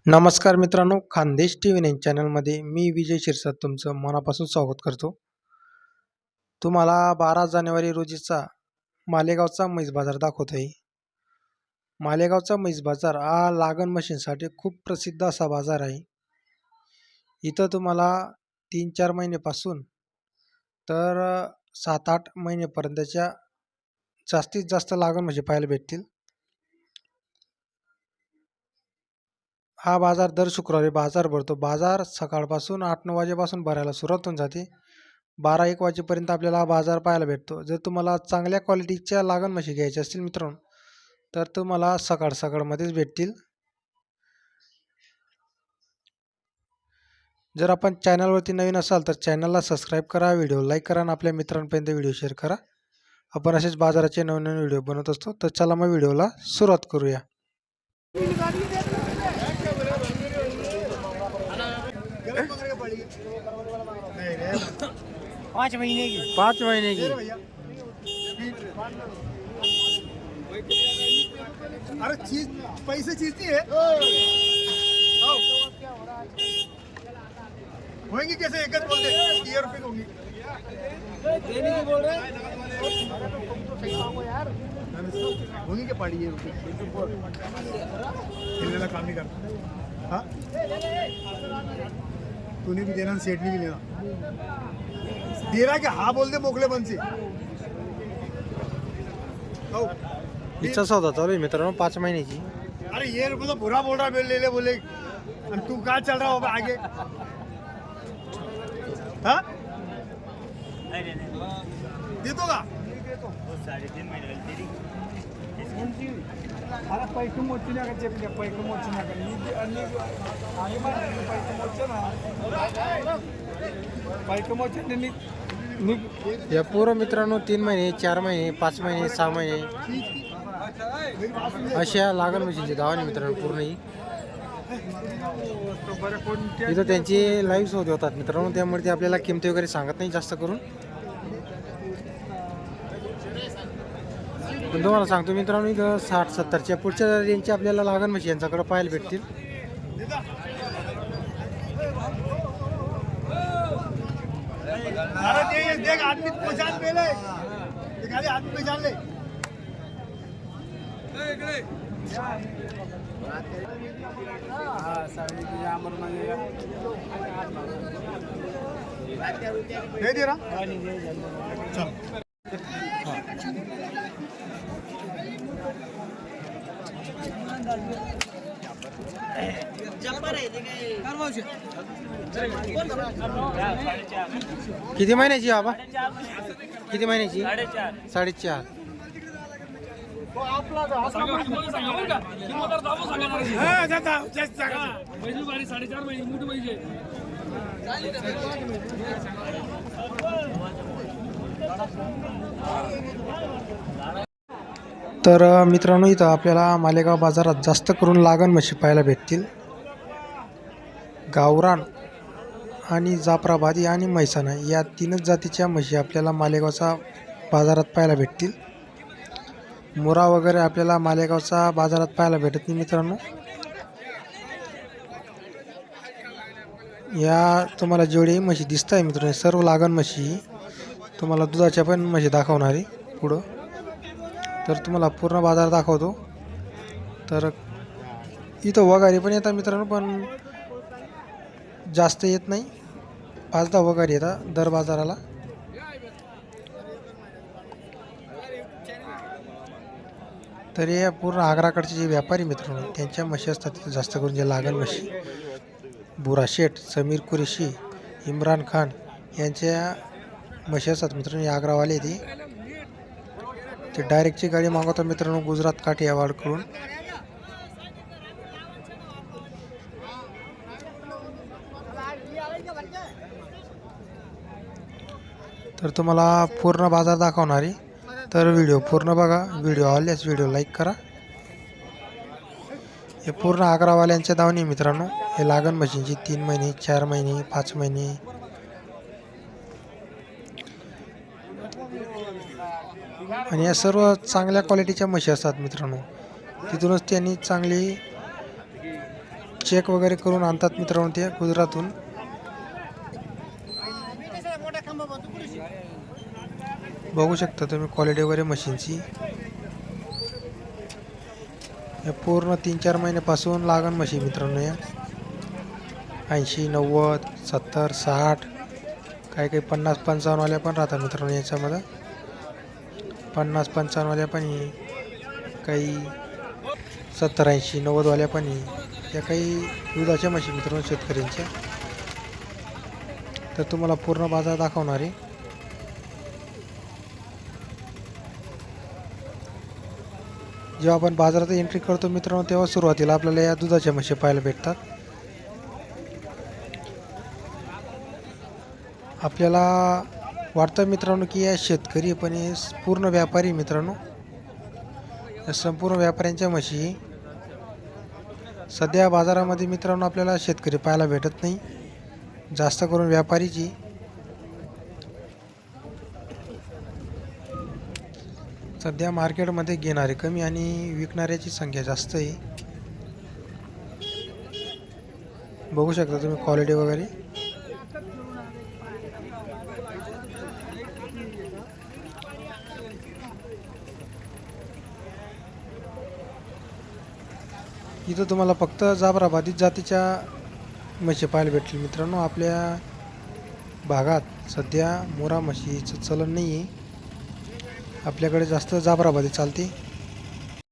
नमस्कार मित्रांनो, Khandesh T V 9 चॅनलमध्ये मी विजय शिरसाट तुमचं मनापासून स्वागत करतो. तुम्हाला 12 जानेवारी रोजीचा मालेगावचा म्हैस बाजार दाखवत आहे. मालेगावचा म्हैस बाजार हा लागण मशीनसाठी खूप प्रसिद्ध असा बाजार आहे. इथं तुम्हाला 3-4 महिन्यापासून तर 7-8 महिन्यापर्यंतच्या जास्तीत जास्त लागण म्हशी पाहायला भेटतील. हा बाजार दर शुक्रवारी बाजार भरतो. बाजार सकाळपासून 8-9 वाजेपासून भरायला सुरुवात होऊन जाते. 12-1 वाजेपर्यंत आपल्याला हा बाजार पाहायला भेटतो. जर तुम्हाला चांगल्या क्वालिटीच्या लागण म्हशी घ्यायच्या असतील मित्रांनो, तर तुम्हाला सकाळमध्येच भेटतील. जर आपण चॅनलवरती नवीन असाल तर चॅनलला सबस्क्राईब करा, व्हिडिओ लाईक करा आणि आपल्या मित्रांपर्यंत व्हिडिओ शेअर करा. आपण असेच बाजाराचे नवनवीन व्हिडिओ बनवत असतो. तर चला मग व्हिडिओला सुरुवात करूया. 5 महीने की 5 महीने की अरे चीज पैसे चीज नहीं है होंगी कैसे एक बोलते ये रुपये होंगी देने की बोल रहे होंगी क्या पाड़ी ये रुपये हिलने काम नहीं करता हाँ तूने भी देना सेठ ने भी लेना दे रहा क्या हाँ बोल दे मोकले बन से हिचा सौदा चालू आहे मित्रांनो 5 महिन्याची. अरे ये रुपये तो बुरा बोल रहा है ले ले बोले और तू कहाँ चल रहा होगा आगे हाँ देतो का 3.5 महिने अरे पैसे मोची नका चेपल्या पैसे मोची नका आणि पैसे मोचे ना पैसे मोचे या पूर्ण मित्रांनो 3 महिने 4 महिने 5 महिने 6 महिने अशा लागण म्हशींची गावाने मित्रांनो पूर्ण ही इथं त्यांची लाईव्ह शोध होतात मित्रांनो, त्यामुळे ते आपल्याला किमती वगैरे सांगत नाही जास्त करून. पण तुम्हाला सांगतो मित्रांनो, इथं 60-70च्या पुढच्या रेंजचे आपल्याला लागण म्हशी यांच्याकडे पाहायला भेटतील. अरे देख आदमी पहचान पे ले खाली आदमी पहचान ले दे रहा किती महिन्याची बाबा? किती महिन्याची? 4.5. तर मित्रांनो, इथं आपल्याला मालेगाव बाजारात जास्त करून लागण म्हशी पाहायला भेटतील. गावरान आणि जाफराबादी आणि म्हैसाणा या 3च जातीच्या म्हशी आपल्याला मालेगावचा बाजारात पाहायला भेटतील. मुरा वगैरे आपल्याला मालेगावचा बाजारात पाहायला भेटत नाही मित्रांनो. या तुम्हाला जेवढी म्हशी दिसत आहे मित्रांनो, सर्व लागण म्हशी तुम्हाला दुधाच्या पण म्हशी दाखवणार आहे पुढं. तर तुम्हाला पूर्ण बाजार दाखवतो. तर इथं वगारी पण येतात मित्रांनो, पण जास्त येत नाही. 5-10 वगारी येतात दर बाजाराला. तर या पूर्ण आग्राकडचे जे व्यापारी मित्रांनो, त्यांच्या म्हशी असतात तिथे जास्त करून जे लागण म्हशी. बुरा शेठ, समीर कुरेशी, इम्रान खान यांच्या म्हशी असतात मित्रांनो. आग्रावाले ते डायरेक्टची गाडी मागवतात मित्रांनो गुजरात काठियावाडकडून. तर तुम्हाला पूर्ण बाजार दाखवणार आहे. तर व्हिडिओ पूर्ण बघा. व्हिडिओ आवडल्यास व्हिडिओ लाईक करा. हे पूर्ण आग्रावाल्यांच्या दावणी मित्रांनो. हे लागण म्हशींची 3 महिने 4 महिने 5 महिने आणि या सर्व चांगल्या क्वालिटीच्या म्हशी असतात मित्रांनो. तिथूनच त्यांनी चांगली चेक वगैरे करून आणतात मित्रांनो ते गुजरातहून. बघू शकता तुम्ही क्वालिटी वगैरे मशीनची. या पूर्ण 3-4 महिन्यापासून लागण म्हशी मित्रांनो. या 80, 90, 70, 60, काही 50-55 वाल्या पण राहतात मित्रांनो याच्यामध्ये. 50-55 वाल्या पण आहे, काही 70-80, 90 वाल्या पण आहे. या काही दुधाच्या म्हशी मित्रांनो शेतकऱ्यांच्या. तर तुम्हाला पूर्ण बाजार दाखवणार आहे. जेव्हा आपण बाजारात एंट्री करतो मित्रांनो तेव्हा सुरुवातीला आपल्याला या दुधाच्या म्हशी पाहायला भेटतात. आपल्याला वाटतं मित्रांनो की या शेतकरी पण हे पूर्ण व्यापारी मित्रांनो. या संपूर्ण व्यापाऱ्यांच्या म्हशी सध्या बाजारामध्ये मित्रांनो आपल्याला शेतकरी पाहायला भेटत नाही, जास्त करून व्यापारीची. सध्या मार्केटमध्ये घेणारे कमी आणि विकणाऱ्याची संख्या जास्त आहे. बघू शकता तुम्ही क्वालिटी वगैरे. इथं तुम्हाला फक्त जाफराबादी जातीच्या म्हशी पाहायला भेटतील मित्रांनो. आपल्या भागात सध्या मोरा म्हशीचं चलन नाही आहे. आपल्याकडे जास्त जाफराबादी चालते.